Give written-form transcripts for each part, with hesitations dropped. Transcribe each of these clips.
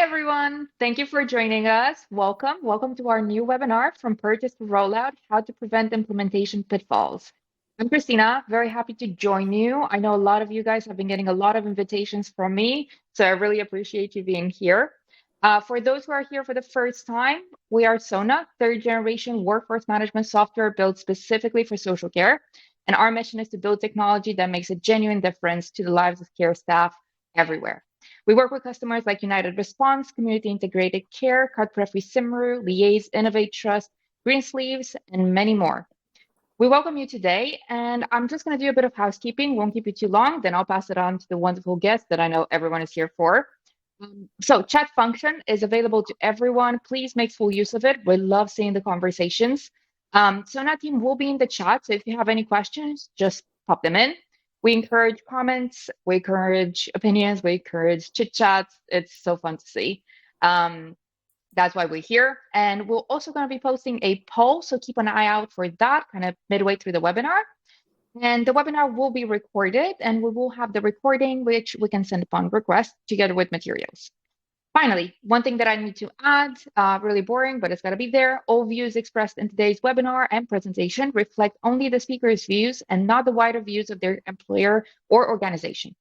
everyone. Thank you for joining us. Welcome. Welcome to our new webinar from purchase to rollout, how to prevent implementation pitfalls. I'm Christina, very happy to join you. I know a lot of you guys have been getting a lot of invitations from me, so I really appreciate you being here. For those who are here for the first time, we are Sona, third generation workforce management software built specifically for social care. And our mission is to build technology that makes a genuine difference to the lives of care staff everywhere. We work with customers like United Response, Community Integrated Care, Cartprefri Simru, Liaise, Innovate Trust, Greensleeves, and many more. We welcome you today, and I'm just going to do a bit of housekeeping. Won't keep you too long, then I'll pass it on to the wonderful guest that I know everyone is here for. So chat function is available to everyone. Please make full use of it. We love seeing the conversations. Sona team will be in the chat, so if you have any questions, just pop them in. We encourage comments, we encourage opinions, we encourage chit chats. It's so fun to see. That's why we're here. And we're also going to be posting a poll, so keep an eye out for that kind of midway through the webinar. And the webinar will be recorded, and we will have the recording, which we can send upon request together with materials. Finally, one thing that I need to add, really boring, but it's got to be there. All views expressed in today's webinar and presentation reflect only the speaker's views and not the wider views of their employer or organization.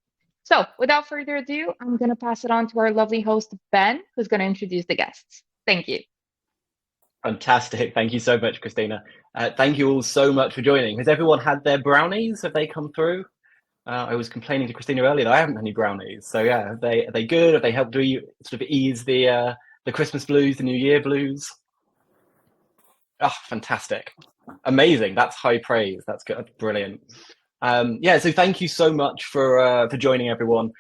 So without further ado, I'm going to pass it on to our lovely host, Ben, who's going to introduce the guests. Thank you. Fantastic. Thank you so much, Christina. Thank you all so much for joining. Has everyone had their brownies? Have they come through? I was complaining to Christina earlier that I haven't had any brownies. So yeah, are they good? Have they helped you sort of ease the Christmas blues, the New Year blues? Oh, fantastic. Amazing. That's high praise. That's good. That's brilliant. Yeah, so thank you so much for joining, everyone.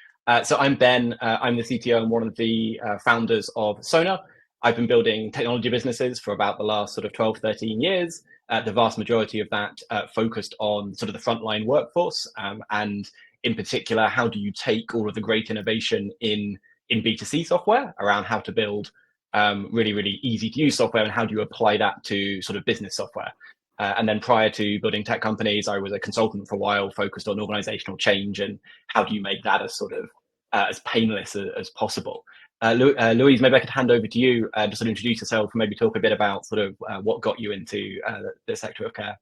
So I'm Ben. I'm the CTO and one of the founders of Sona. I've been building technology businesses for about the last sort of 12, 13 years. The vast majority of that focused on sort of the frontline workforce, and in particular, how do you take all of the great innovation in B2C software around how to build really, really easy to use software, and how do you apply that to sort of business software? And then prior to building tech companies, I was a consultant for a while, focused on organizational change and how do you make that as sort of as painless as possible. Louise, maybe I could hand over to you to sort of introduce yourself and maybe talk a bit about sort of what got you into the sector of care.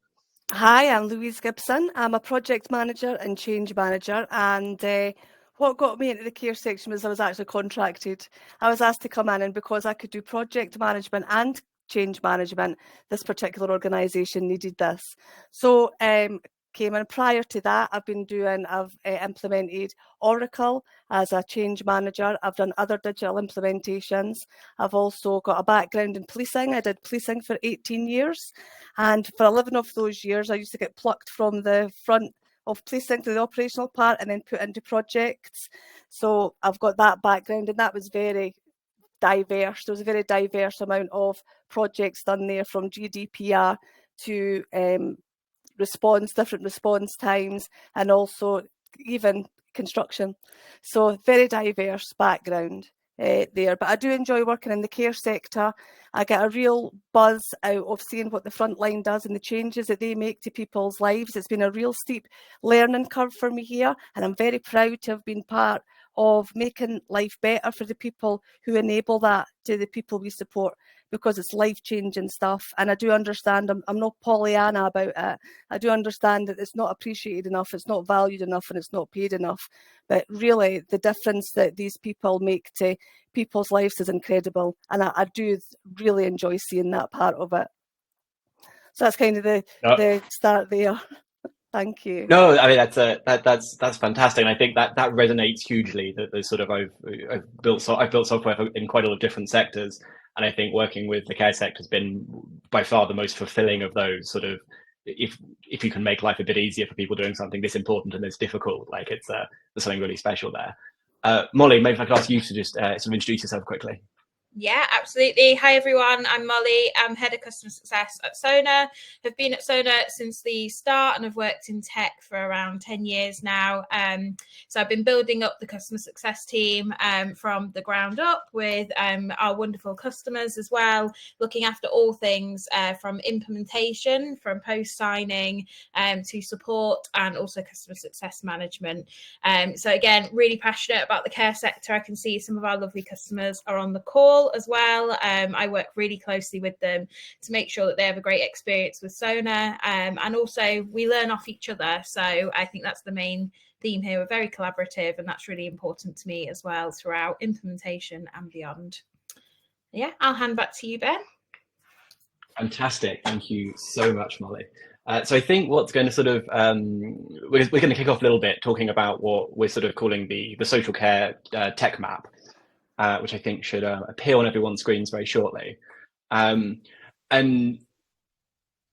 Hi, I'm Louise Gibson. I'm a project manager and change manager, and what got me into the care section was I was actually contracted. I was asked to come in, and because I could do project management and change management, this particular organisation needed this. So came in. Prior to that, I've implemented Oracle as a change manager. I've done other digital implementations. I've also got a background in policing. I did policing for 18 years. And for 11 of those years, I used to get plucked from the front of policing to the operational part and then put into projects. So I've got that background, and that was very diverse. There was a very diverse amount of projects done there, from GDPR to different response times, and also even construction. So very diverse background there. But I do enjoy working in the care sector. I get a real buzz out of seeing what the front line does and the changes that they make to people's lives. It's been a real steep learning curve for me here, and I'm very proud to have been part of making life better for the people who enable that to the people we support, because it's life-changing stuff. And I do understand, I'm not Pollyanna about it. I do understand that it's not appreciated enough, it's not valued enough, and it's not paid enough. But really, the difference that these people make to people's lives is incredible. And I do really enjoy seeing that part of it. So that's kind of the start there. Thank you. No, I mean that's fantastic, and I think that resonates hugely. That there's sort of I've built software in quite a lot of different sectors, and I think working with the care sector has been by far the most fulfilling of those. Sort of if you can make life a bit easier for people doing something this important and this difficult, like it's there's something really special there. Molly, maybe if I could ask you to just sort of introduce yourself quickly. Yeah, absolutely. Hi, everyone. I'm Molly. I'm Head of Customer Success at Sona. I've been at Sona since the start and I've worked in tech for around 10 years now. So I've been building up the customer success team from the ground up with our wonderful customers as well, looking after all things from implementation, from post-signing to support, and also customer success management. So again, really passionate about the care sector. I can see some of our lovely customers are on the call as well. I work really closely with them to make sure that they have a great experience with Sona, and also we learn off each other. So I think that's the main theme here. We're very collaborative, and that's really important to me as well throughout implementation and beyond. Yeah, I'll hand back to you, Ben. Fantastic. Thank you so much, Molly. So I think what's going to sort of, we're going to kick off a little bit talking about what we're sort of calling the social care tech map, which I think should appear on everyone's screens very shortly. And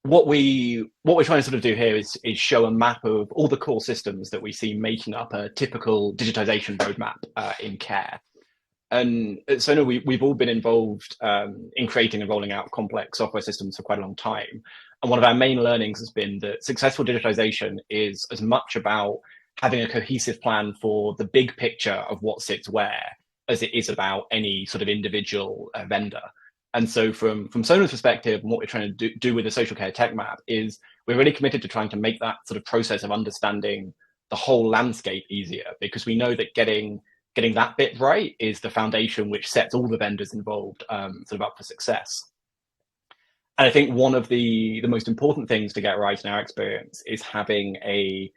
what we're trying to sort of do here is show a map of all the core systems that we see making up a typical digitization roadmap in care. And at Sona, we've all been involved in creating and rolling out complex software systems for quite a long time. And one of our main learnings has been that successful digitization is as much about having a cohesive plan for the big picture of what sits where as it is about any sort of individual vendor. And so from Sona's perspective, and what we're trying to do with the social care tech map is we're really committed to trying to make that sort of process of understanding the whole landscape easier, because we know that getting that bit right is the foundation which sets all the vendors involved sort of up for success. And I think one of the most important things to get right in our experience is having a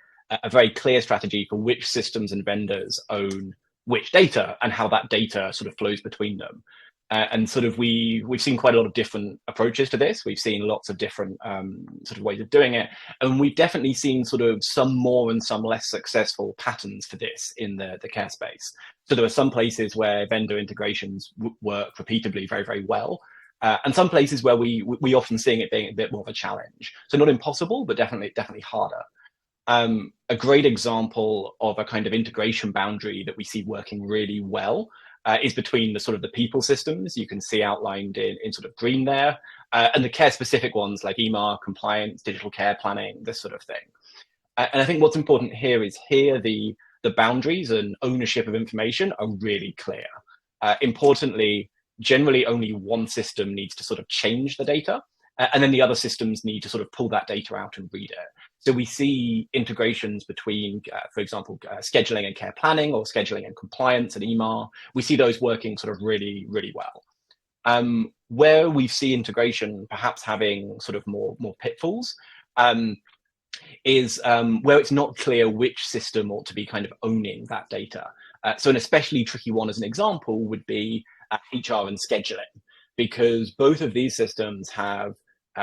very clear strategy for which systems and vendors own which data and how that data sort of flows between them. And sort of we've seen quite a lot of different approaches to this. We've seen lots of different sort of ways of doing it. And we've definitely seen sort of some more and some less successful patterns for this in the care space. So there are some places where vendor integrations work repeatably very, very well. And some places where we often seeing it being a bit more of a challenge. So not impossible, but definitely harder. A great example of a kind of integration boundary that we see working really well is between the sort of the people systems you can see outlined in sort of green there, and the care specific ones like EMR, compliance, digital care planning, this sort of thing. And I think what's important here is the boundaries and ownership of information are really clear. Importantly, generally only one system needs to sort of change the data, and then the other systems need to sort of pull that data out and read it. So we see integrations between, for example, scheduling and care planning, or scheduling and compliance and EMR. We see those working sort of really, really well. Where we see integration perhaps having sort of more pitfalls is where it's not clear which system ought to be kind of owning that data. So an especially tricky one as an example would be HR and scheduling, because both of these systems have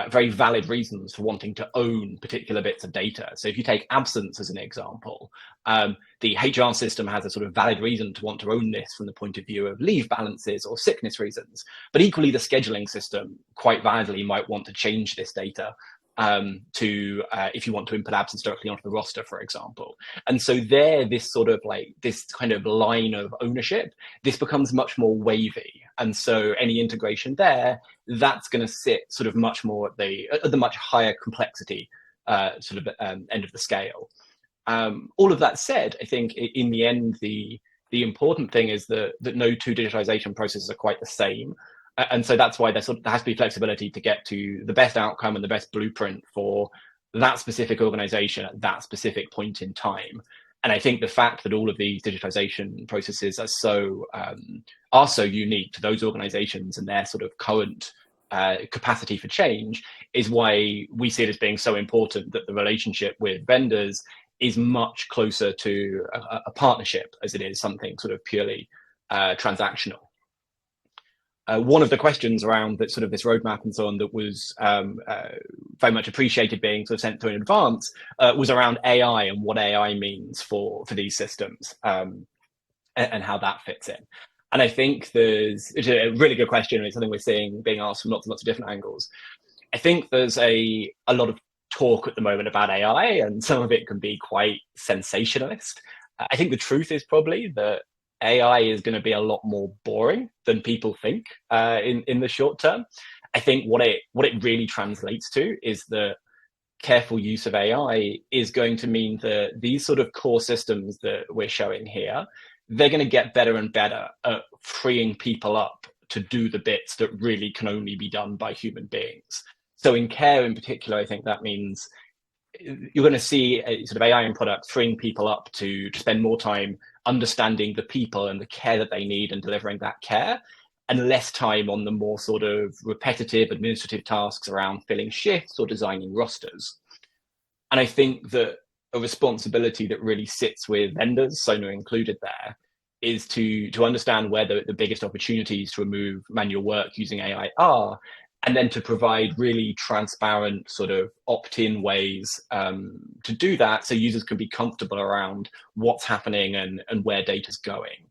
very valid reasons for wanting to own particular bits of data. So if you take absence as an example, the HR system has a sort of valid reason to want to own this from the point of view of leave balances or sickness reasons. But equally, the scheduling system quite validly might want to change this data to if you want to input absence directly onto the roster, for example. And so this sort of like this kind of line of ownership, this becomes much more wavy. And so any integration there, that's going to sit sort of much more at the much higher complexity sort of end of the scale. All of that said, I think in the end, the important thing is that no two digitization processes are quite the same. And so that's why there has to be flexibility to get to the best outcome and the best blueprint for that specific organization at that specific point in time. And I think the fact that all of these digitization processes are so unique to those organizations and their sort of current capacity for change is why we see it as being so important that the relationship with vendors is much closer to a partnership as it is something sort of purely transactional. One of the questions around that sort of this roadmap and so on that was very much appreciated being sort of sent through in advance was around AI and what AI means for these systems and how that fits in. And I think it's a really good question. It's something we're seeing being asked from lots and lots of different angles. I think there's a lot of talk at the moment about AI, and some of it can be quite sensationalist. I think the truth is probably that AI is going to be a lot more boring than people think in the short term. I think what it really translates to is that careful use of AI is going to mean that these sort of core systems that we're showing here, they're going to get better and better at freeing people up to do the bits that really can only be done by human beings. So in care in particular, I think that means you're going to see a sort of AI in products freeing people up to spend more time understanding the people and the care that they need and delivering that care, and less time on the more sort of repetitive administrative tasks around filling shifts or designing rosters. And I think that a responsibility that really sits with vendors, Sona included there, is to understand where the biggest opportunities to remove manual work using AI are, and then to provide really transparent sort of opt-in ways to do that, so users can be comfortable around what's happening and where data's going.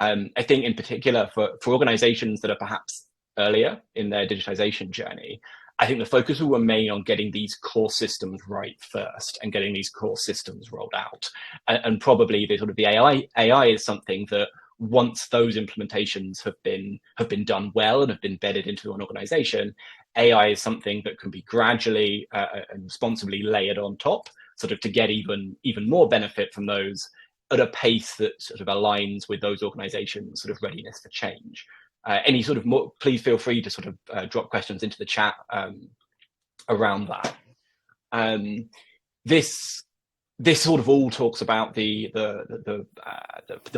I think in particular for organizations that are perhaps earlier in their digitization journey, I think the focus will remain on getting these core systems right first and getting these core systems rolled out. And probably the sort of the AI is something that once those implementations have been done well and have been bedded into an organization, AI is something that can be gradually and responsibly layered on top, sort of to get even more benefit from those at a pace that sort of aligns with those organizations' sort of readiness for change. Any sort of more, please feel free to sort of drop questions into the chat around that. This sort of all talks about the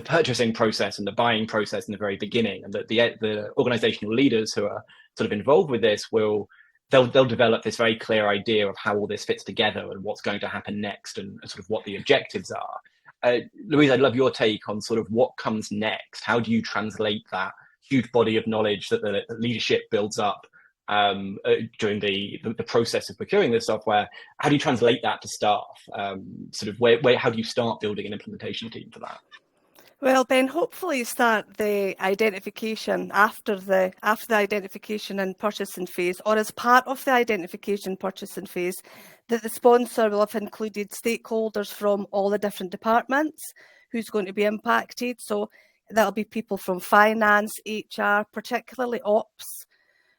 purchasing process and the buying process in the very beginning, and that the organizational leaders who are sort of involved with this they'll develop this very clear idea of how all this fits together and what's going to happen next and sort of what the objectives are. Louise, I'd love your take on sort of what comes next. How do you translate that huge body of knowledge that the leadership builds up during the process of procuring this software? How do you translate that to staff? Sort of how do you start building an implementation team for that? Well, Ben, hopefully start the identification after the identification and purchasing phase, or as part of the identification purchasing phase, that the sponsor will have included stakeholders from all the different departments who's going to be impacted. So that'll be people from finance, HR, particularly ops.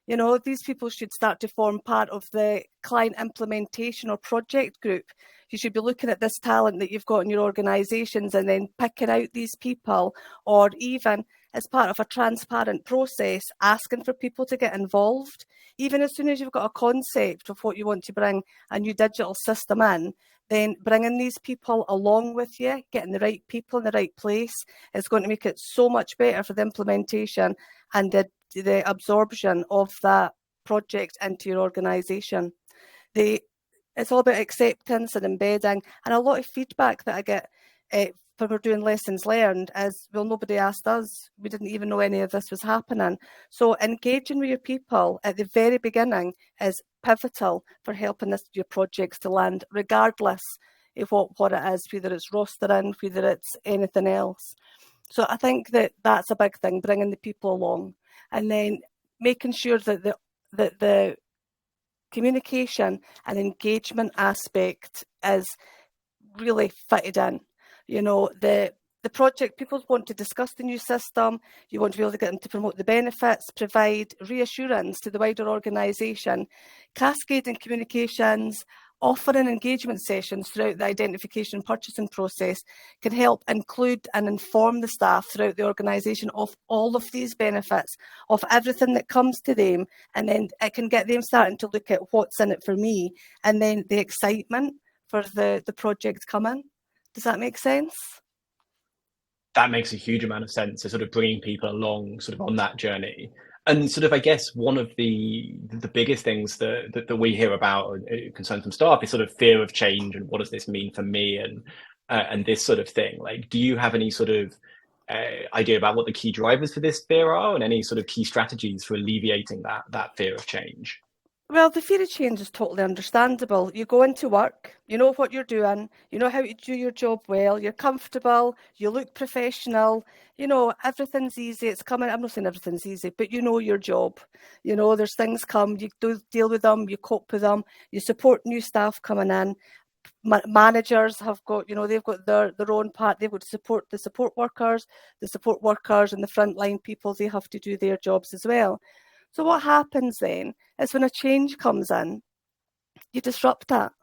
You know, these people should start to form part of the client implementation or project group. You should be looking at this talent that you've got in your organisations and then picking out these people, or even as part of a transparent process, asking for people to get involved. Even as soon as you've got a concept of what you want to bring a new digital system in, then bringing these people along with you, getting the right people in the right place, is going to make it so much better for the implementation and the absorption of that project into your organisation. It's all about acceptance and embedding, and a lot of feedback that I get when we're doing lessons learned is, well, nobody asked us. We didn't even know any of this was happening. So engaging with your people at the very beginning is pivotal for helping your projects to land, regardless of what it is, whether it's rostering, whether it's anything else. So I think that's a big thing, bringing the people along, and then making sure that the communication and engagement aspect is really fitted in. You know, the project, people want to discuss the new system, you want to be able to get them to promote the benefits, provide reassurance to the wider organisation, cascading communications, offering engagement sessions throughout the identification and purchasing process can help include and inform the staff throughout the organisation of all of these benefits, of everything that comes to them, and then it can get them starting to look at what's in it for me, and then the excitement for the project coming. Does that make sense? That makes a huge amount of sense, so sort of bringing people along sort of on that journey. And sort of, I guess, one of the biggest things that we hear about concerns from staff is sort of fear of change and what does this mean for me and this sort of thing. Like, do you have any sort of idea about what the key drivers for this fear are, and any sort of key strategies for alleviating that fear of change? Well, the fear of change is totally understandable. You go into work, you know what you're doing, you know how to do your job well, you're comfortable, you look professional, you know, everything's easy, it's coming. I'm not saying everything's easy, but you know your job. You know, there's things come, you do deal with them, you cope with them, you support new staff coming in. managers have got, they've got their own part. They've got to support the support workers and the frontline people. They have to do their jobs as well. So what happens then is when a change comes in, you disrupt that.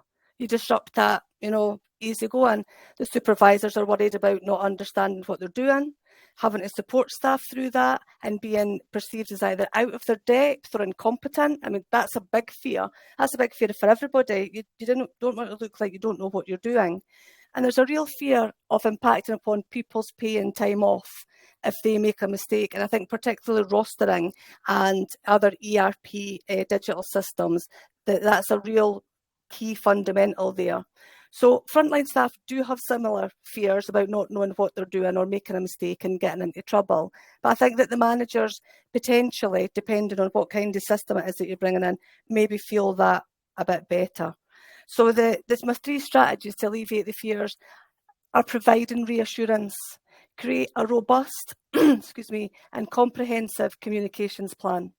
Easy going. The supervisors are worried about not understanding what they're doing, having to support staff through that, and being perceived as either out of their depth or incompetent. I mean, that's a big fear. That's a big fear for everybody. You don't want to look like you don't know what you're doing. And there's a real fear of impacting upon people's pay and time off if they make a mistake. And I think particularly rostering and other ERP digital systems, that's a real key fundamental there. So frontline staff do have similar fears about not knowing what they're doing or making a mistake and getting into trouble. But I think that the managers potentially, depending on what kind of system it is that you're bringing in, maybe feel that a bit better. So my 3 strategies to alleviate the fears are providing reassurance, create a robust and comprehensive communications plan.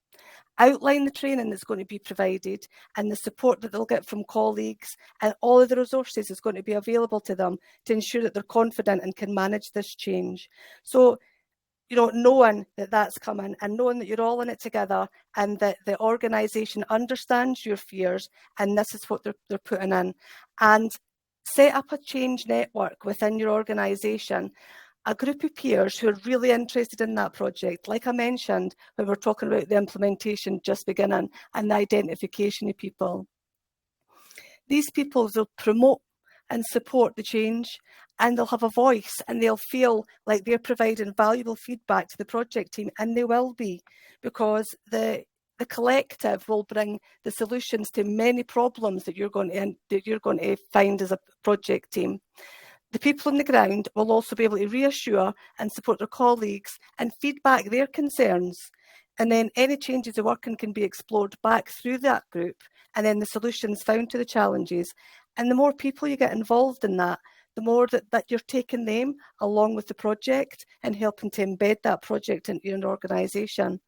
Outline the training that's going to be provided and the support that they'll get from colleagues, and all of the resources is going to be available to them to ensure that they're confident and can manage this change. So, knowing that that's coming and knowing that you're all in it together and that the organisation understands your fears and this is what they're putting in. And set up a change network within your organisation, a group of peers who are really interested in that project, like I mentioned when we're talking about the implementation just beginning and the identification of people. These people will promote and support the change, and they'll have a voice and they'll feel like they're providing valuable feedback to the project team, and they will be, because the collective will bring the solutions to many problems that you're going to find as a project team. The people on the ground will also be able to reassure and support their colleagues and feedback their concerns. And then any changes of working can be explored back through that group, and then the solutions found to the challenges. And the more people you get involved in that, the more that you're taking them along with the project and helping to embed that project into your organisation.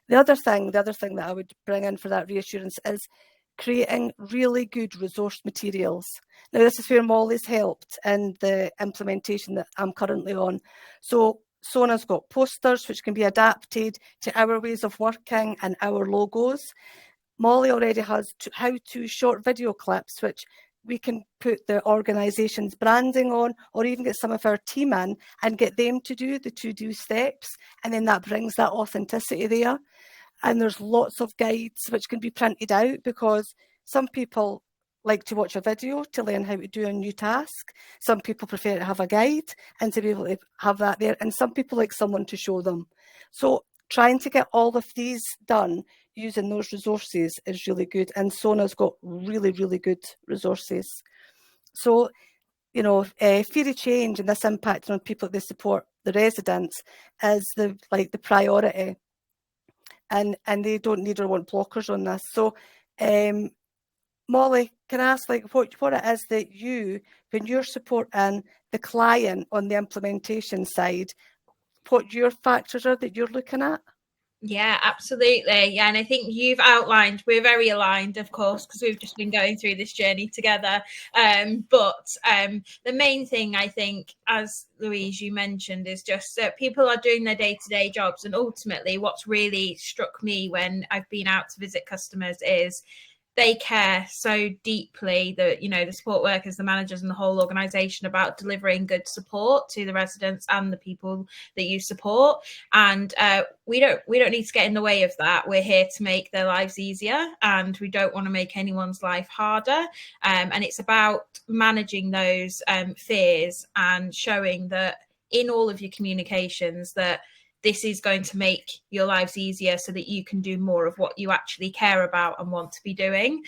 The other thing that I would bring in for that reassurance is creating really good resource materials. Now, this is where Molly's helped in the implementation that I'm currently on. So Sona's got posters which can be adapted to our ways of working and our logos. Molly already has how-to short video clips which we can put the organisation's branding on, or even get some of our team in and get them to do the to-do steps, and then that brings that authenticity there. And there's lots of guides which can be printed out, because some people like to watch a video to learn how to do a new task. Some people prefer to have a guide and to be able to have that there. And some people like someone to show them. So trying to get all of these done using those resources is really good. And Sona's got really, really good resources. So, fear of change and this impact on people that support the residents is the priority. And they don't need or want blockers on this. So, Molly, can I ask what it is that when you're supporting the client on the implementation side, what your factors are that you're looking at? Yeah, absolutely. Yeah, and I think you've outlined, we're very aligned, of course, because we've just been going through this journey together. But the main thing, I think, as Louise, you mentioned, is just that people are doing their day-to-day jobs. And ultimately, what's really struck me when I've been out to visit customers is they care so deeply, that the support workers, the managers, and the whole organisation about delivering good support to the residents and the people that you support. And we don't need to get in the way of that. We're here to make their lives easier, and we don't want to make anyone's life harder. And it's about managing those fears and showing that in all of your communications that this is going to make your lives easier so that you can do more of what you actually care about and want to be doing.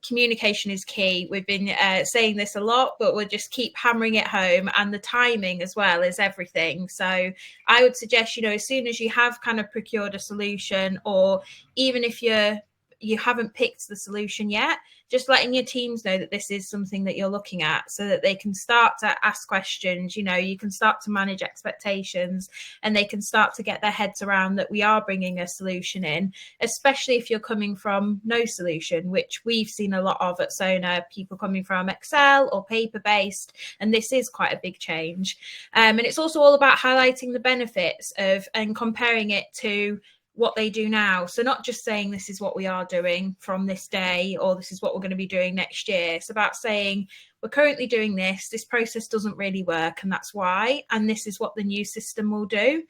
Communication is key. We've been saying this a lot, but we'll just keep hammering it home. And the timing as well is everything. So I would suggest, as soon as you have kind of procured a solution, or even if you're you haven't picked the solution yet, just letting your teams know that this is something that you're looking at, so that they can start to ask questions. You can start to manage expectations, and they can start to get their heads around that we are bringing a solution in, especially if you're coming from no solution, which we've seen a lot of at Sona, people coming from Excel or paper based, and this is quite a big change. And it's also all about highlighting the benefits of and comparing it to what they do now. So not just saying this is what we are doing from this day, or this is what we're going to be doing next year. It's about saying we're currently doing this process doesn't really work, and that's why, and this is what the new system will do.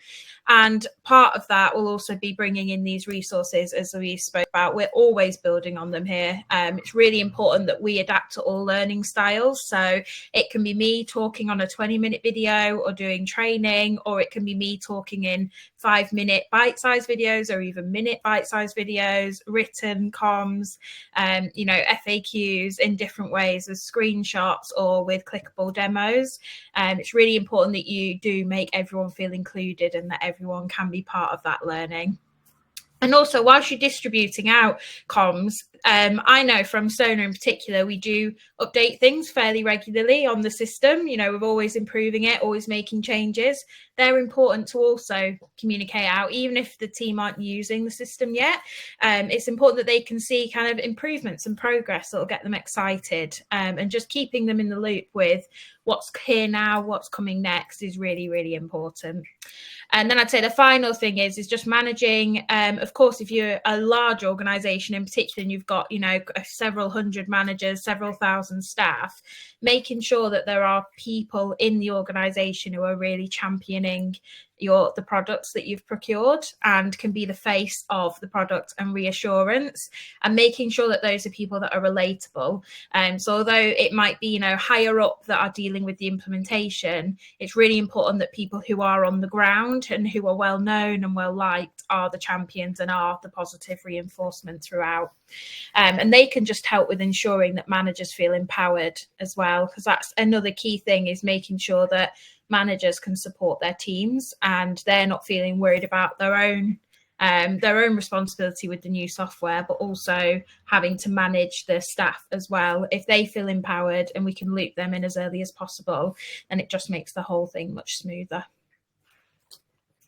And part of that will also be bringing in these resources, as we spoke about. We're always building on them here. It's really important that we adapt to all learning styles. So it can be me talking on a 20-minute video or doing training, or it can be me talking in 5-minute bite-sized videos, or even minute bite-sized videos, written comms, FAQs in different ways, with screenshots or with clickable demos. It's really important that you do make everyone feel included and that everyone can be part of that learning. And also, whilst you're distributing out comms, I know from Sona in particular, we do update things fairly regularly on the system. We're always improving it, always making changes. They're important to also communicate out, even if the team aren't using the system yet. It's important that they can see kind of improvements and progress that will get them excited, and just keeping them in the loop with what's here now, what's coming next is really, really important. And then I'd say the final thing is just managing. Of course, if you're a large organization in particular, and you've got, several hundred managers, several thousand staff, making sure that there are people in the organization who are really championing the products that you've procured and can be the face of the product and reassurance, and making sure that those are people that are relatable. So although it might be, higher up that are dealing with the implementation, it's really important that people who are on the ground and who are well known and well liked are the champions and are the positive reinforcement throughout. And they can just help with ensuring that managers feel empowered as well, because that's another key thing, is making sure that managers can support their teams and they're not feeling worried about their own responsibility with the new software, but also having to manage the staff as well. If they feel empowered and we can loop them in as early as possible, then it just makes the whole thing much smoother.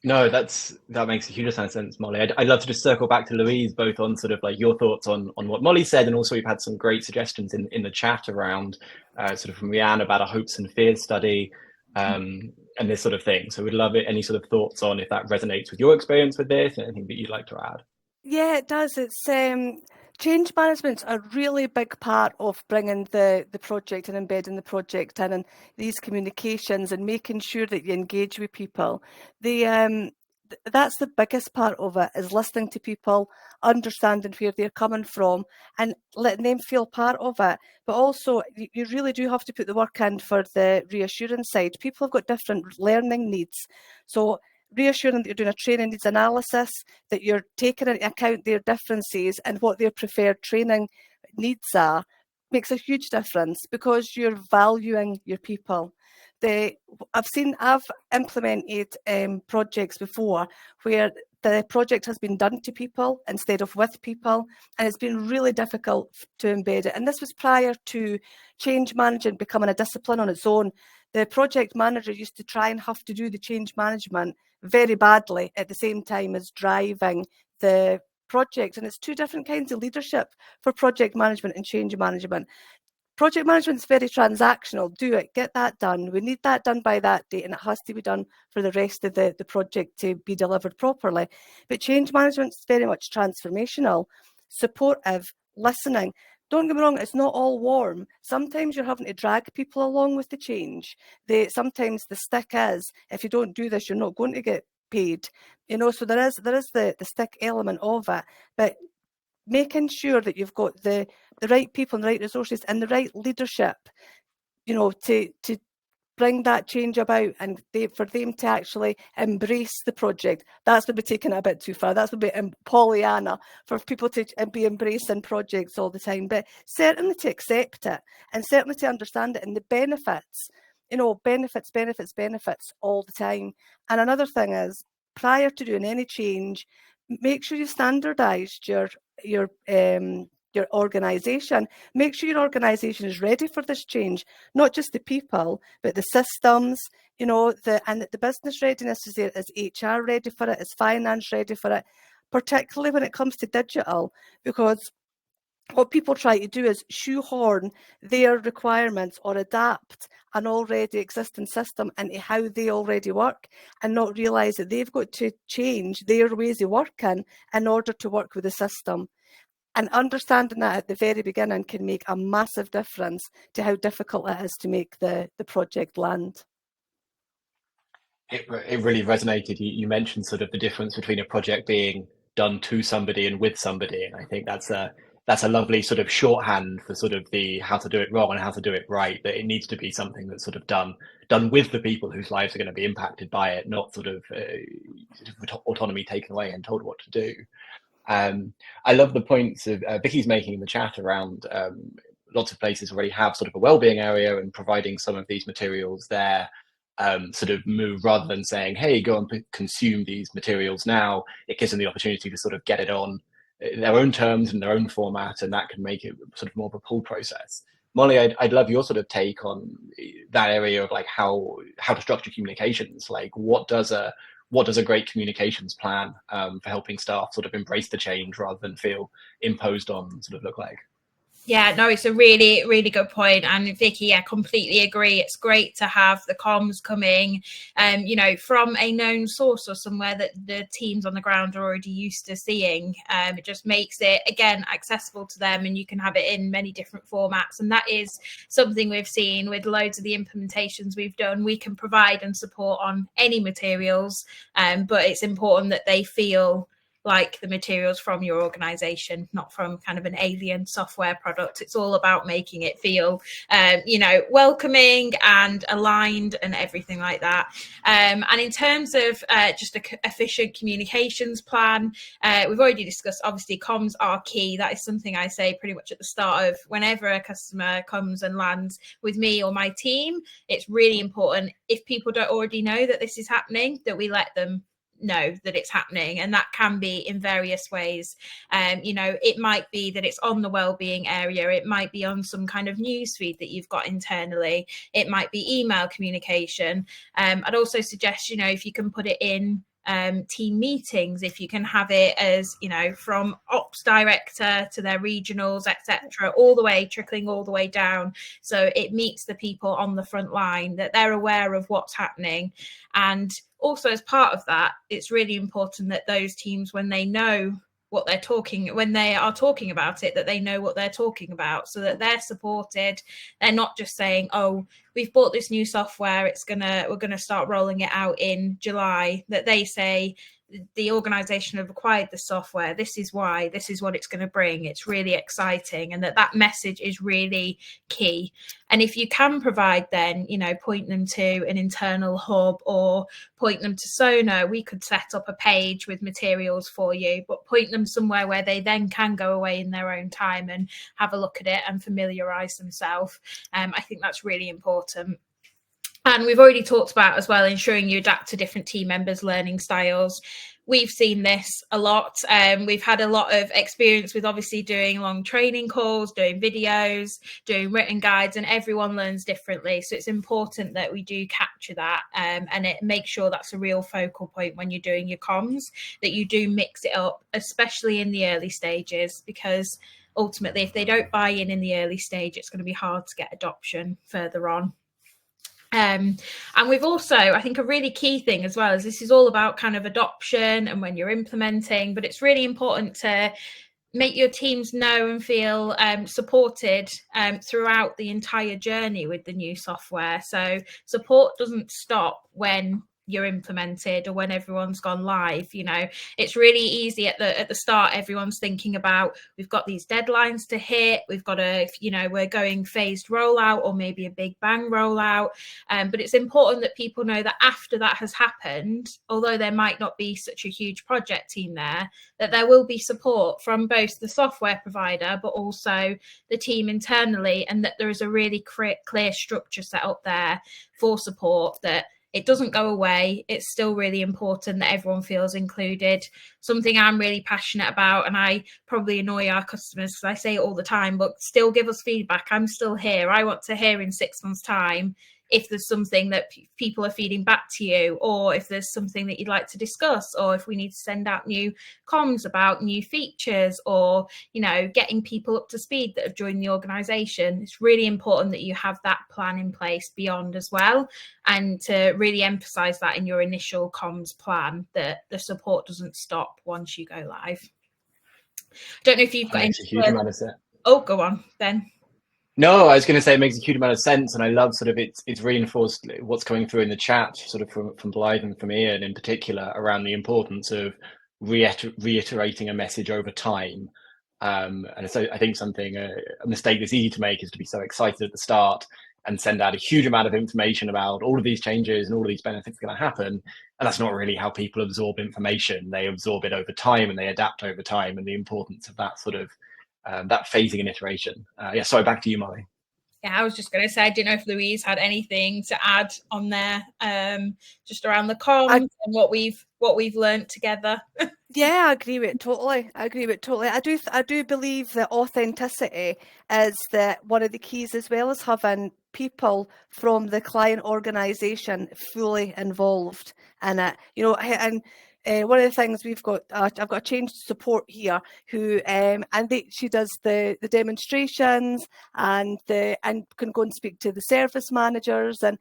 No, that makes a huge amount of sense, Molly. I'd love to just circle back to Louise, both on sort of like your thoughts on what Molly said, and also we've had some great suggestions in the chat around sort of from Rianne about a hopes and fears study, and this sort of thing. So we'd love it, any sort of thoughts on if that resonates with your experience with this, anything that you'd like to add. Yeah, it does. It's change management's a really big part of bringing the project and embedding the project in, and these communications and making sure that you engage with people. That's the biggest part of it, is listening to people, understanding where they're coming from and letting them feel part of it. But also, you really do have to put the work in for the reassurance side. People have got different learning needs. So reassuring that you're doing a training needs analysis, that you're taking into account their differences and what their preferred training needs are, makes a huge difference, because you're valuing your people. I've implemented projects before where the project has been done to people instead of with people, and it's been really difficult to embed it. And this was prior to change management becoming a discipline on its own. The project manager used to try and have to do the change management very badly at the same time as driving the project. And it's two different kinds of leadership for project management and change management. Project management is very transactional. Do it, get that done. We need that done by that date, and it has to be done for the rest of the project to be delivered properly. But change management is very much transformational, supportive, listening. Don't get me wrong, it's not all warm. Sometimes you're having to drag people along with the change. Sometimes the stick is, if you don't do this, you're not going to get paid. So there is the stick element of it. But making sure that you've got the right people and the right resources and the right leadership, to bring that change about, and for them to actually embrace the project. That's maybe taking it a bit too far. That's maybe Pollyanna, for people to be embracing projects all the time. But certainly to accept it, and certainly to understand it and the benefits, benefits all the time. And another thing is, prior to doing any change, make sure you've standardized your organization. Make sure your organization is ready for this change, not just the people, but the systems, you know, and the business readiness is there. Is HR ready for it? Is finance ready for it? Particularly when it comes to digital, because what people try to do is shoehorn their requirements or adapt an already existing system into how they already work, and not realise that they've got to change their ways of working in order to work with the system. And understanding that at the very beginning can make a massive difference to how difficult it is to make the project land. It really resonated. You mentioned sort of the difference between a project being done to somebody and with somebody, and I think that's a lovely sort of shorthand for sort of the how to do it wrong and how to do it right. That it needs to be something that's sort of done with the people whose lives are going to be impacted by it, not sort of autonomy taken away and told what to do. I love the points of Vicky's making in the chat around lots of places already have sort of a wellbeing area, and providing some of these materials there sort of move, rather than saying, hey, go and consume these materials now. It gives them the opportunity to sort of get it on their own terms and their own format, and that can make it sort of more of a pull process. Molly, I'd love your sort of take on that area of like how to structure communications. Like what does a great communications plan for helping staff sort of embrace the change rather than feel imposed on sort of look like? Yeah, no, it's a really, really good point. And Vicky, I completely agree. It's great to have the comms coming, you know, from a known source or somewhere that the teams on the ground are already used to seeing. It just makes it, again, accessible to them, and you can have it in many different formats. And that is something we've seen with loads of the implementations we've done. We can provide and support on any materials, but it's important that they feel like the materials from your organization, not from kind of an alien software product. It's all about making it feel, you know, welcoming and aligned and everything like that. And in terms of just an efficient communications plan, we've already discussed, obviously, comms are key. That is something I say pretty much at the start of whenever a customer comes and lands with me or my team. It's really important, if people don't already know that this is happening, that we let them know that it's happening, and that can be in various ways. You know, it might be that it's on the wellbeing area, it might be on some kind of news feed that you've got internally, it might be email communication. I'd also suggest, you know, if you can put it in team meetings, if you can have it as, you know, from ops director to their regionals, etc., all the way, trickling all the way down, so it meets the people on the front line, that they're aware of what's happening. And also, as part of that, it's really important that those teams, when they know what they're talking, when they are talking about it, that they know what they're talking about, so that they're supported. They're not just saying, oh, we've bought this new software, we're gonna start rolling it out in July. That they say, the organization have acquired the software, this is why, this is what it's going to bring, it's really exciting, and that message is really key. And if you can provide, then, you know, point them to an internal hub or point them to Sona, we could set up a page with materials for you, but point them somewhere where they then can go away in their own time and have a look at it and familiarize themselves. I think that's really important. And we've already talked about as well, ensuring you adapt to different team members' learning styles. We've seen this a lot. We've had a lot of experience with obviously doing long training calls, doing videos, doing written guides, and everyone learns differently. So it's important that we do capture that and make sure that's a real focal point when you're doing your comms, that you do mix it up, especially in the early stages, because ultimately, if they don't buy in the early stage, it's going to be hard to get adoption further on. And we've also, I think, a really key thing as well is this is all about kind of adoption and when you're implementing, but it's really important to make your teams know and feel supported throughout the entire journey with the new software. So support doesn't stop when you're implemented or when everyone's gone live. You know, it's really easy at the start, everyone's thinking about, we've got these deadlines to hit, we've got to, you know, we're going phased rollout or maybe a big bang rollout, but it's important that people know that after that has happened, although there might not be such a huge project team there, that there will be support from both the software provider but also the team internally, and that there is a really clear structure set up there for support, that it doesn't go away. It's still really important that everyone feels included. Something I'm really passionate about, and I probably annoy our customers because I say it all the time, but still give us feedback. I'm still here. I want to hear in 6 months' time if there's something that people are feeding back to you, or if there's something that you'd like to discuss, or if we need to send out new comms about new features, or, you know, getting people up to speed that have joined the organization. It's really important that you have that plan in place beyond as well, and to really emphasize that in your initial comms plan, that the support doesn't stop once you go live. I don't know if you've got That any. makes a huge amount of sense. Oh, go on, Ben. No, I was going to say it makes a huge amount of sense, and I love sort of it's reinforced what's coming through in the chat, sort of from Blythe and from Ian in particular, around the importance of reiterating a message over time. And so I think a mistake that's easy to make is to be so excited at the start and send out a huge amount of information about all of these changes and all of these benefits are going to happen. And that's not really how people absorb information. They absorb it over time and they adapt over time, and the importance of that sort of that phasing and iteration. Yeah, sorry, back to you, Molly. Yeah, I was just going to say, I didn't know if Louise had anything to add on there, just around the comms and what we've learned together. Yeah, I agree with it totally. I do believe that authenticity is one of the keys, as well as having people from the client organisation fully involved in it. You know, and one of the things we've got, I've got a change support here who, she does the demonstrations and can go and speak to the service managers, and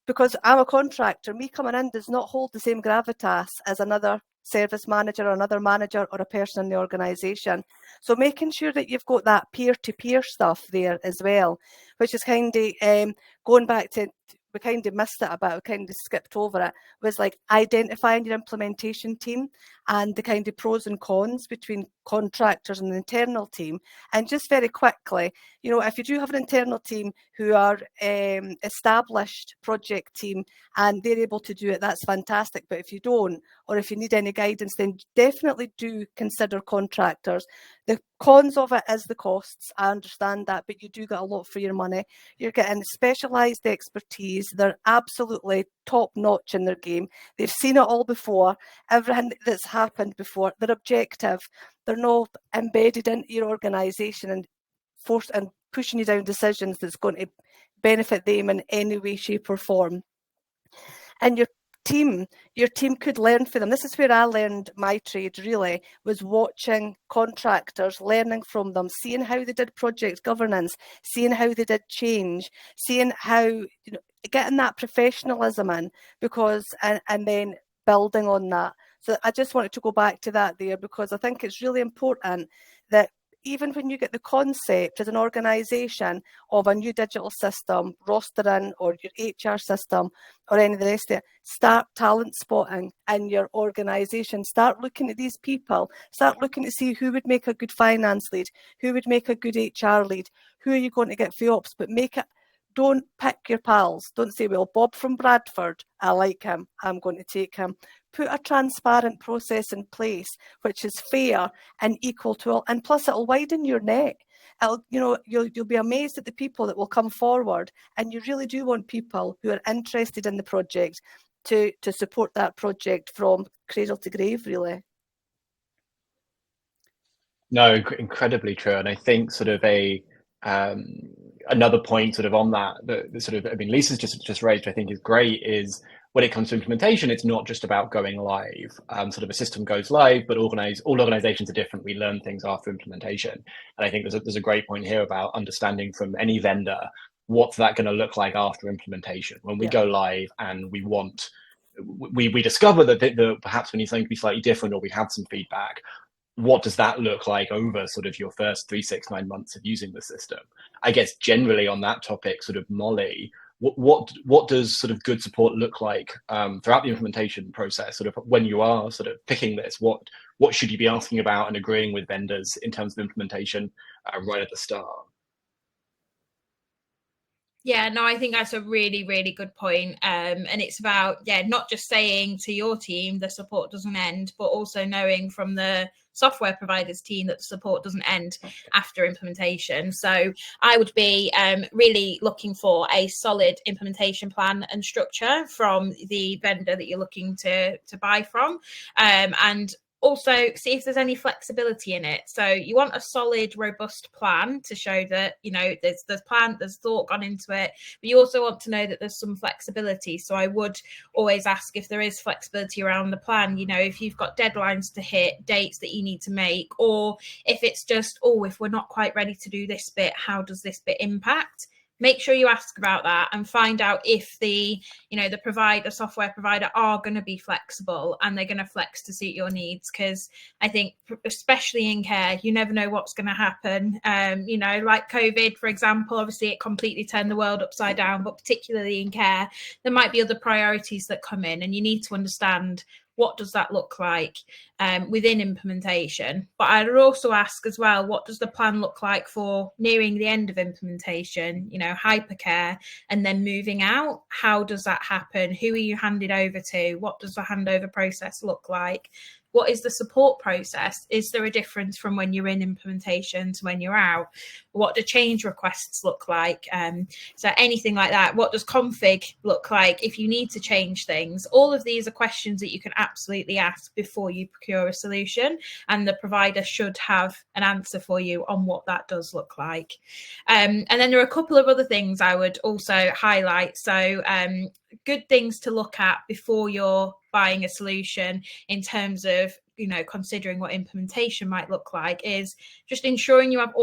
because I'm a contractor, me coming in does not hold the same gravitas as another service manager or another manager or a person in the organisation. So making sure that you've got that peer-to-peer stuff there as well, which is kind of going back to, we kind of missed it a bit, we kind of skipped over it, was like identifying your implementation team and the kind of pros and cons between contractors and the internal team. And just very quickly, you know, if you do have an internal team who are established project team and they're able to do it, that's fantastic. But if you don't, or if you need any guidance, then definitely do consider contractors. The cons of it is the costs. I understand that, but you do get a lot for your money. You're getting specialised expertise. They're absolutely top notch in their game. They've seen it all before. Everything that's happened before. They're objective. They're not embedded into your organisation and pushing you down decisions that's going to benefit them in any way, shape or form. And your team could learn from them. This is where I learned my trade, really, was watching contractors, learning from them, seeing how they did project governance, seeing how they did change, seeing how, you know, getting that professionalism in, because and then building on that. So I just wanted to go back to that there, because I think it's really important that even when you get the concept as an organisation of a new digital system, rostering, or your HR system, or any of the rest of it, start talent spotting in your organisation. Start looking at these people. Start looking to see who would make a good finance lead, who would make a good HR lead, who are you going to get for ops, but make it. Don't pick your pals. Don't say, well, Bob from Bradford, I like him, I'm going to take him. Put a transparent process in place, which is fair and equal to all. And plus, it'll widen your net. You'll be amazed at the people that will come forward. And you really do want people who are interested in the project to support that project from cradle to grave, really. No, incredibly true. And I think sort of another point sort of on that sort of, I mean, Lisa's just raised, which I think is great, is when it comes to implementation, it's not just about going live. Sort of a system goes live, but all organizations are different. We learn things after implementation. And I think there's a great point here about understanding from any vendor, what's that going to look like after implementation? When we go live and we discover that perhaps we need something to be slightly different, or we have some feedback, what does that look like over sort of your first 3, 6, 9 months of using the system? I guess generally on that topic, sort of Molly, what does sort of good support look like throughout the implementation process? Sort of when you are sort of picking this, what should you be asking about and agreeing with vendors in terms of implementation right at the start? Yeah, no, I think that's a really, really good point. And it's about, not just saying to your team the support doesn't end, but also knowing from the software providers team that the support doesn't end after implementation. So I would be really looking for a solid implementation plan and structure from the vendor that you're looking to buy from. And also see if there's any flexibility in it. So you want a solid, robust plan to show that, there's thought gone into it, but you also want to know that there's some flexibility. So I would always ask if there is flexibility around the plan, if you've got deadlines to hit, dates that you need to make, or if it's just, if we're not quite ready to do this bit, how does this bit impact? Make sure you ask about that and find out if the software provider are going to be flexible and they're going to flex to suit your needs. Because I think, especially in care, you never know what's going to happen. Like COVID, for example, obviously it completely turned the world upside down, but particularly in care, there might be other priorities that come in, and you need to understand what does that look like within implementation. But I'd also ask as well, what does the plan look like for nearing the end of implementation, hypercare, and then moving out? How does that happen? Who are you handed over to? What does the handover process look like? What is the support process? Is there a difference from when you're in implementation to when you're out? What do change requests look like? So anything like that. What does config look like if you need to change things? All of these are questions that you can absolutely ask before you procure a solution, and the provider should have an answer for you on what that does look like. And then there are a couple of other things I would also highlight. So good things to look at before you're buying a solution in terms of considering what implementation might look like is just ensuring you have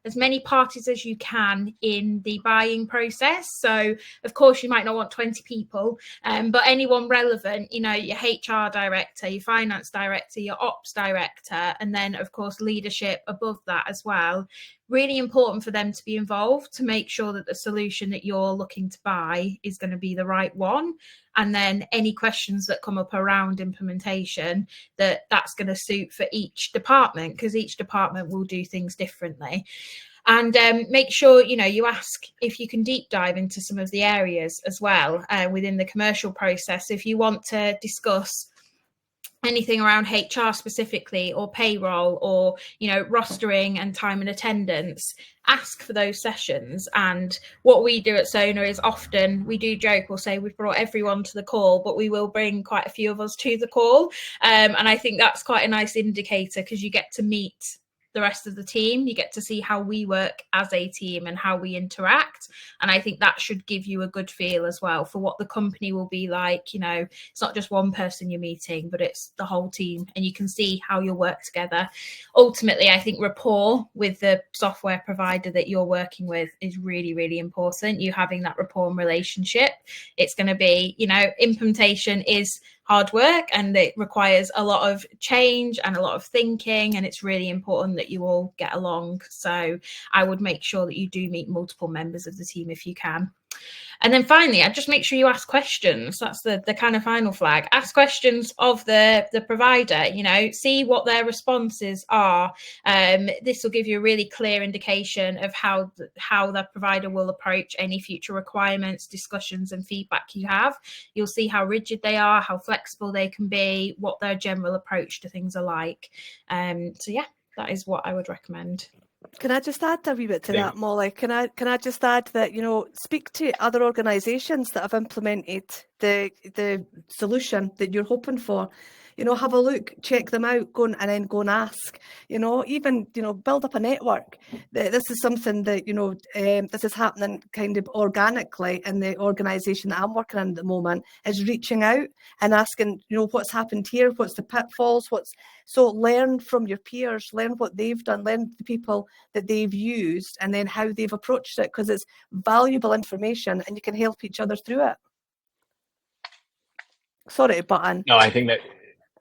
as many parties as you can in the buying process. So of course you might not want 20 people, but anyone relevant, your HR director, your finance director, your ops director, and then of course leadership above that as well. Really important for them to be involved to make sure that the solution that you're looking to buy is going to be the right one. And then any questions that come up around implementation, that's going to suit for each department, because each department will do things differently. And make sure, you ask if you can deep dive into some of the areas as well within the commercial process. If you want to discuss anything around HR specifically, or payroll, or rostering and time and attendance, ask for those sessions. And what we do at Sona is often, we do joke, we'll say we've brought everyone to the call, but we will bring quite a few of us to the call, and I think that's quite a nice indicator, because you get to meet the rest of the team, you get to see how we work as a team and how we interact. And I think that should give you a good feel as well for what the company will be like. It's not just one person you're meeting, but it's the whole team, and you can see how you'll work together. Ultimately, I think rapport with the software provider that you're working with is really, really important. You having that rapport and relationship. It's going to be, implementation is hard work, and it requires a lot of change and a lot of thinking, and it's really important that you all get along. So I would make sure that you do meet multiple members of the team if you can. And then finally, I'd just make sure you ask questions. That's the kind of final flag. Ask questions of the provider, see what their responses are. This will give you a really clear indication of how the provider will approach any future requirements, discussions and feedback you have. You'll see how rigid they are, how flexible they can be, what their general approach to things are like. So yeah, that is what I would recommend. Can I just add a wee bit to that, Molly? Can I just add that, speak to other organisations that have implemented the solution that you're hoping for. Have a look, check them out, and then go and ask. Even build up a network. This is something that this is happening kind of organically in the organisation that I'm working in at the moment. Is reaching out and asking, what's happened here, what's the pitfalls, so learn from your peers, learn what they've done, learn the people that they've used, and then how they've approached it, because it's valuable information and you can help each other through it. Sorry to butt in. No, I think that.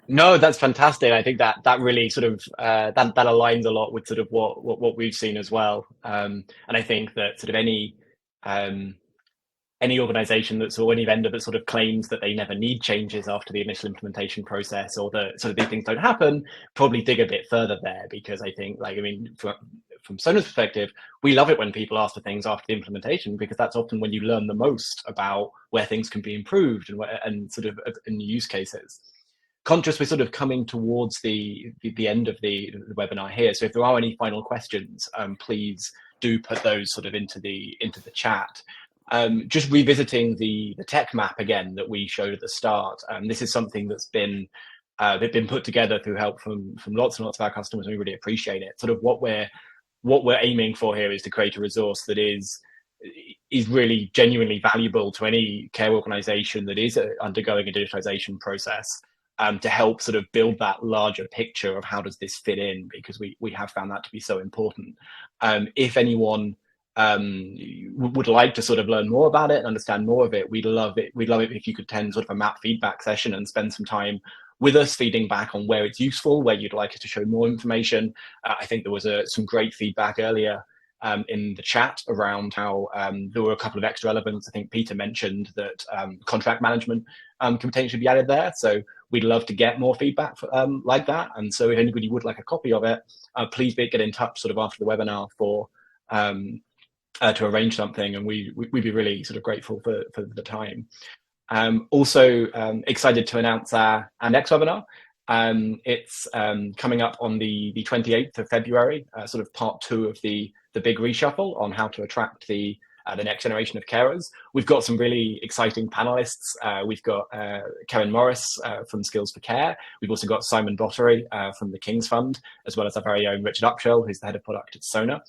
No, that's fantastic. I think that really sort of that aligns a lot with sort of what we've seen as well. And I think that sort of any organization or any vendor that sort of claims that they never need changes after the initial implementation process, or that sort of these things don't happen, probably dig a bit further there, because I think, from Sona's perspective, we love it when people ask for things after the implementation, because that's often when you learn the most about where things can be improved and sort of in use cases. Conscious we're sort of coming towards the end of the webinar here, so if there are any final questions, please do put those sort of into the chat. Just revisiting the tech map again that we showed at the start. This is something that's been put together through help from lots and lots of our customers, and we really appreciate it. Sort of what we're aiming for here is to create a resource that is really genuinely valuable to any care organization that is undergoing a digitization process, to help sort of build that larger picture of how does this fit in, because we have found that to be so important. If anyone would like to sort of learn more about it and understand more of it, we'd love it if you could attend sort of a map feedback session and spend some time with us feeding back on where it's useful, where you'd like us to show more information. I think there was some great feedback earlier in the chat around how there were a couple of extra elements. I think Peter mentioned that contract management can potentially be added there. So we'd love to get more feedback like that. And so if anybody would like a copy of it, please get in touch sort of after the webinar for to arrange something, and we'd be really sort of grateful for the time. Also excited to announce our next webinar. It's coming up on the 28th of February, sort of part 2 of the big reshuffle on how to attract the next generation of carers. We've got some really exciting panelists. We've got Karen Morris from Skills for Care. We've also got Simon Bottery from the King's Fund, as well as our very own Richard Upshall, who's the head of product at Sona.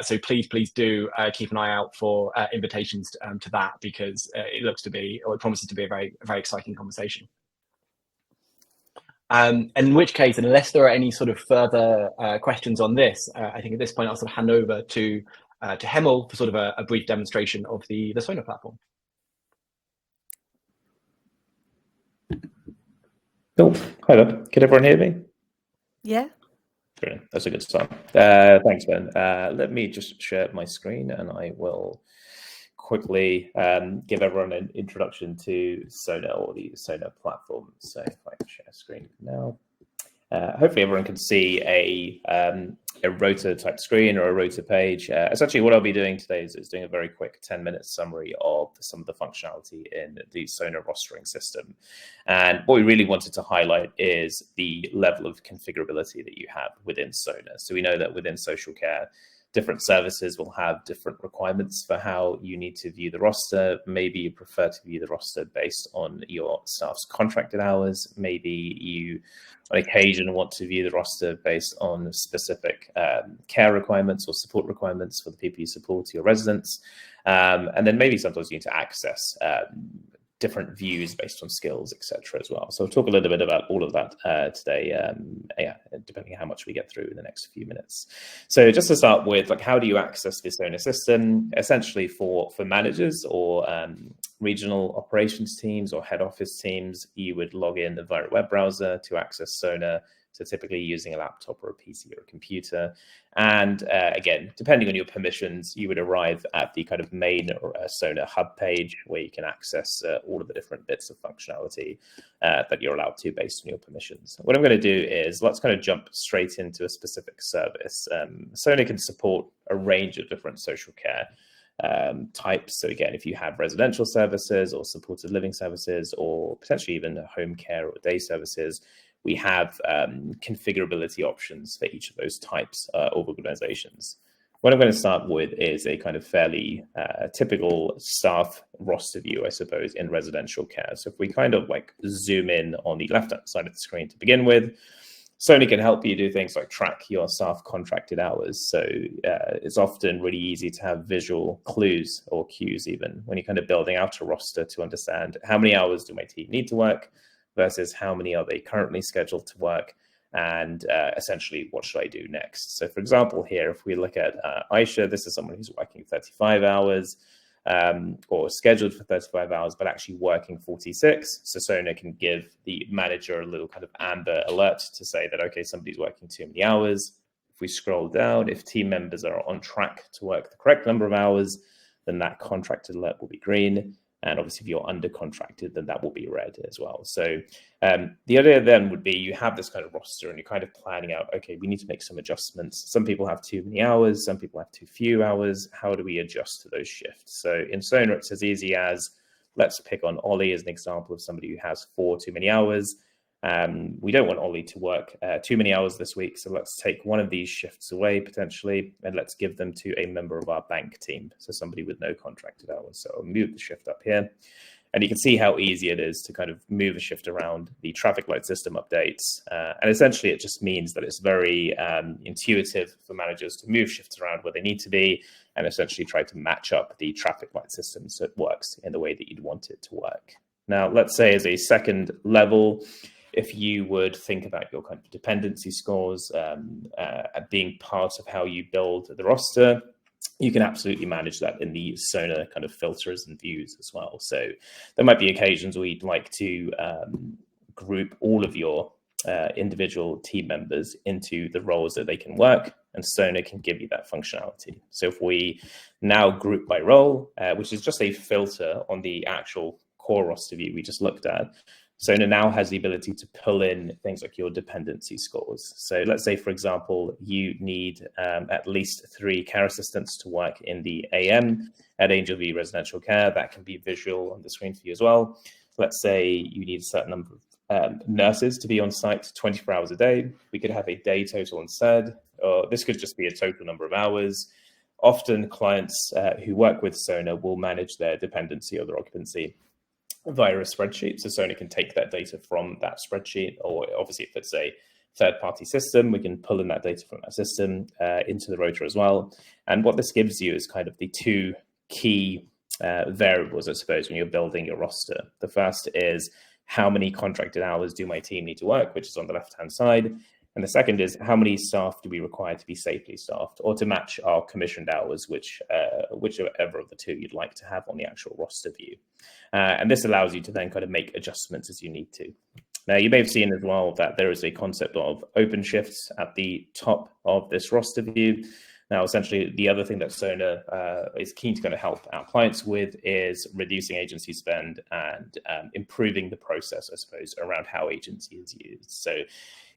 So please do keep an eye out for invitations to that, because it promises to be a very, very exciting conversation. In which case, unless there are any sort of further questions on this, I think at this point I'll sort of hand over to Hemel for sort of a brief demonstration of the Sona platform. Cool. Hi there. Can everyone hear me? Yeah. Brilliant. That's a good start. Thanks, Ben. Let me just share my screen, and I will quickly give everyone an introduction to Sona, or the Sona platform. So if I can share screen now, hopefully everyone can see a rota type screen or a rota page. Essentially what I'll be doing today is doing a very quick 10-minute summary of some of the functionality in the Sona rostering system. And what we really wanted to highlight is the level of configurability that you have within Sona. So we know that within social care, different services will have different requirements for how you need to view the roster. Maybe you prefer to view the roster based on your staff's contracted hours. Maybe you, on occasion, want to view the roster based on specific care requirements or support requirements for the people you support, your residents. And then maybe sometimes you need to access different views based on skills, etc. as well. So I'll talk a little bit about all of that today, depending on how much we get through in the next few minutes. So just to start with, like, how do you access this Sona system? Essentially for managers or regional operations teams or head office teams, you would log in via a web browser to access Sona. So typically using a laptop or a PC or a computer. And again, depending on your permissions, you would arrive at the kind of main Sona hub page where you can access all of the different bits of functionality that you're allowed to based on your permissions. What I'm going to do is let's kind of jump straight into a specific service. Sona can support a range of different social care types. So again, if you have residential services or supported living services or potentially even home care or day services, we have configurability options for each of those types of organizations. What I'm going to start with is a kind of fairly typical staff roster view, I suppose, in residential care. So if we kind of like zoom in on the left-hand side of the screen to begin with, Sona can help you do things like track your staff contracted hours. So it's often really easy to have visual clues or cues even when you're kind of building out a roster to understand how many hours do my team need to work versus how many are they currently scheduled to work, and essentially what should I do next. So for example, here, if we look at Aisha, this is someone who's working 35 hours or scheduled for 35 hours, but actually working 46. So Sona can give the manager a little kind of amber alert to say that, okay, somebody's working too many hours. If we scroll down, if team members are on track to work the correct number of hours, then that contracted alert will be green. And obviously, if you're under contracted, then that will be red as well. So the idea then would be you have this kind of roster and you're kind of planning out, okay, we need to make some adjustments. Some people have too many hours, some people have too few hours. How do we adjust to those shifts? So in Sonar, it's as easy as, let's pick on Ollie as an example of somebody who has 4 too many hours. We don't want Ollie to work too many hours this week. So let's take one of these shifts away potentially, and let's give them to a member of our bank team. So somebody with no contracted hours. So I'll move the shift up here. And you can see how easy it is to kind of move a shift around the traffic light system updates. And essentially, it just means that it's very intuitive for managers to move shifts around where they need to be and essentially try to match up the traffic light system so it works in the way that you'd want it to work. Now, let's say as a second level, if you would think about your kind of dependency scores being part of how you build the roster, you can absolutely manage that in the Sonar kind of filters and views as well. So there might be occasions where you'd like to group all of your individual team members into the roles that they can work, and Sonar can give you that functionality. So if we now group by role, which is just a filter on the actual core roster view we just looked at, Sonar now has the ability to pull in things like your dependency scores. So let's say, for example, you need at least 3 care assistants to work in the AM at Angel View Residential Care. That can be visual on the screen for you as well. Let's say you need a certain number of nurses to be on site 24 hours a day. We could have a day total instead, or this could just be a total number of hours. Often clients who work with Sonar will manage their dependency or their occupancy via a spreadsheet. So Sonar can take that data from that spreadsheet, or obviously if it's a third-party system, we can pull in that data from that system into the rotor as well. And what this gives you is kind of the 2 key variables, I suppose, when you're building your roster. The first is how many contracted hours do my team need to work, which is on the left-hand side. And the second is how many staff do we require to be safely staffed or to match our commissioned hours, whichever of the 2 you'd like to have on the actual roster view. And this allows you to then kind of make adjustments as you need to. Now, you may have seen as well that there is a concept of open shifts at the top of this roster view. Now, essentially, the other thing that Sonar is keen to kind of help our clients with is reducing agency spend and improving the process, I suppose, around how agency is used. So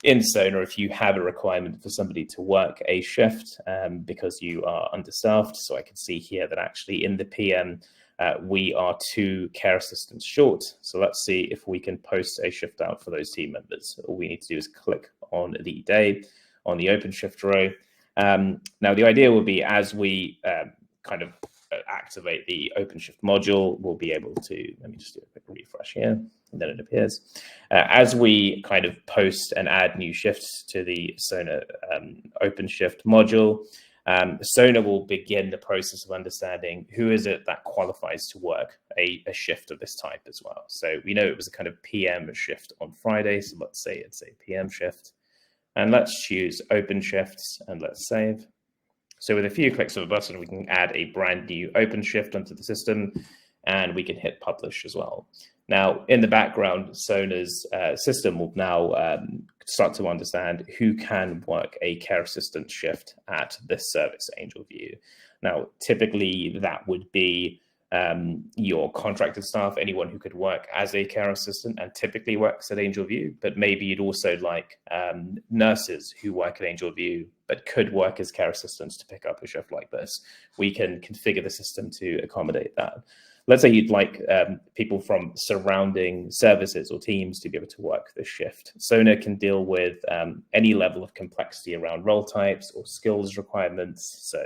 in Sonar, if you have a requirement for somebody to work a shift because you are understaffed, so I can see here that actually in the PM, we are 2 care assistants short. So let's see if we can post a shift out for those team members. All we need to do is click on the day on the open shift row. Now, the idea will be as we kind of activate the OpenShift module, we'll be able to, let me just do a quick refresh here, and then it appears. As we kind of post and add new shifts to the Sonar OpenShift module, Sonar will begin the process of understanding who is it that qualifies to work a shift of this type as well. So we know it was a kind of PM shift on Friday, so let's say it's a PM shift. And let's choose open shifts and let's save. So with a few clicks of a button, we can add a brand new open shift onto the system and we can hit publish as well. Now, in the background, Sonar's system will now start to understand who can work a care assistant shift at this service, Angel View. Now, typically that would be your contracted staff, anyone who could work as a care assistant and typically works at Angel View, but maybe you'd also like nurses who work at Angel View but could work as care assistants to pick up a shift like this. We can configure the system to accommodate that. Let's say you'd like people from surrounding services or teams to be able to work this shift. Sonar can deal with any level of complexity around role types or skills requirements. So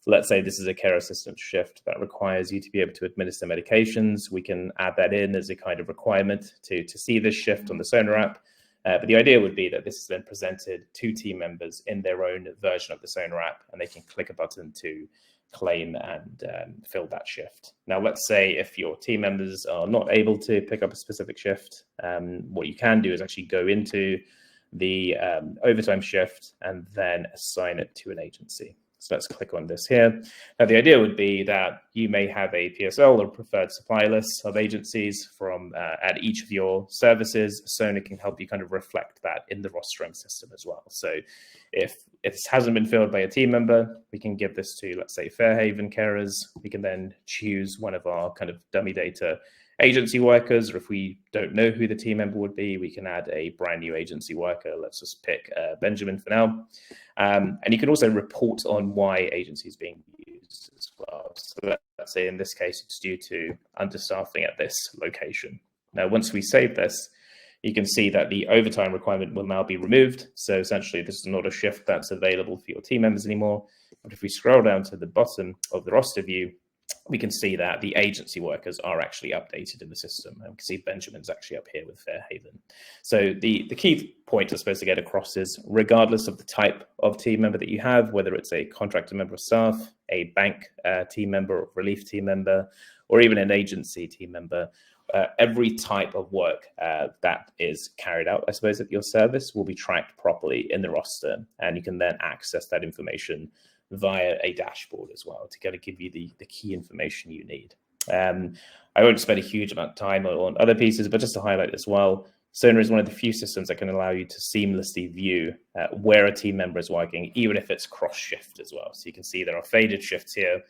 let's say this is a care assistant shift that requires you to be able to administer medications. We can add that in as a kind of requirement to see this shift on the Sonar app. But the idea would be that this is then presented to team members in their own version of the Sonar app, and they can click a button to claim and fill that shift. Now, let's say if your team members are not able to pick up a specific shift, what you can do is actually go into the overtime shift and then assign it to an agency. So let's click on this here. Now, the idea would be that you may have a PSL or preferred supply list of agencies from at each of your services. Sona can help you kind of reflect that in the rostering system as well. So if this hasn't been filled by a team member, we can give this to, let's say, Fairhaven carers. We can then choose one of our kind of dummy data agency workers, or if we don't know who the team member would be, we can add a brand new agency worker. Let's just pick Benjamin for now. And you can also report on why agency is being used as well. So let's say in this case, it's due to understaffing at this location. Now, once we save this, you can see that the overtime requirement will now be removed. So essentially, this is not a shift that's available for your team members anymore. But if we scroll down to the bottom of the roster view, we can see that the agency workers are actually updated in the system. And we can see Benjamin's actually up here with Fairhaven. So the key point, I suppose, to get across is regardless of the type of team member that you have, whether it's a contractor member of staff, a bank team member, or relief team member, or even an agency team member, every type of work that is carried out, I suppose, at your service will be tracked properly in the roster. And you can then access that information via a dashboard as well to kind of give you the key information you need. I won't spend a huge amount of time on other pieces, but just to highlight as well, Sona is one of the few systems that can allow you to seamlessly view where a team member is working, even if it's cross-shift as well. So you can see there are faded shifts here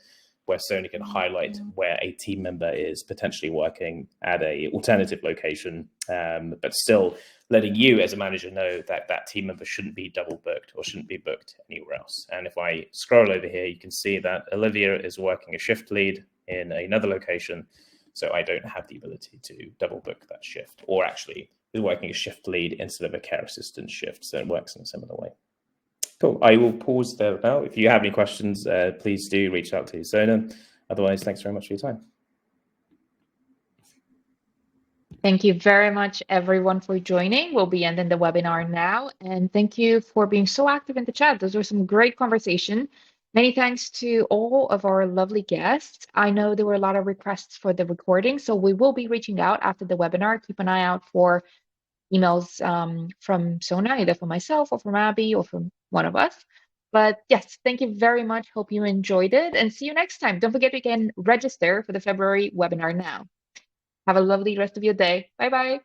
where Sona can highlight where a team member is potentially working at a alternative location, but still letting you as a manager know that that team member shouldn't be double booked or shouldn't be booked anywhere else. And if I scroll over here, you can see that Olivia is working a shift lead in another location. So I don't have the ability to double book that shift, or actually is working a shift lead instead of a care assistant shift. So it works in a similar way. Cool. I will pause there now. If you have any questions, please do reach out to Sona. Otherwise, thanks very much for your time. Thank you very much, everyone, for joining. We'll be ending the webinar now. And thank you for being so active in the chat. Those were some great conversation. Many thanks to all of our lovely guests. I know there were a lot of requests for the recording, so we will be reaching out after the webinar. Keep an eye out for emails from Sona, either from myself or from Abby or from one of us. But yes, thank you very much. Hope you enjoyed it, and see you next time. Don't forget you can register for the February webinar now. Have a lovely rest of your day. Bye-bye.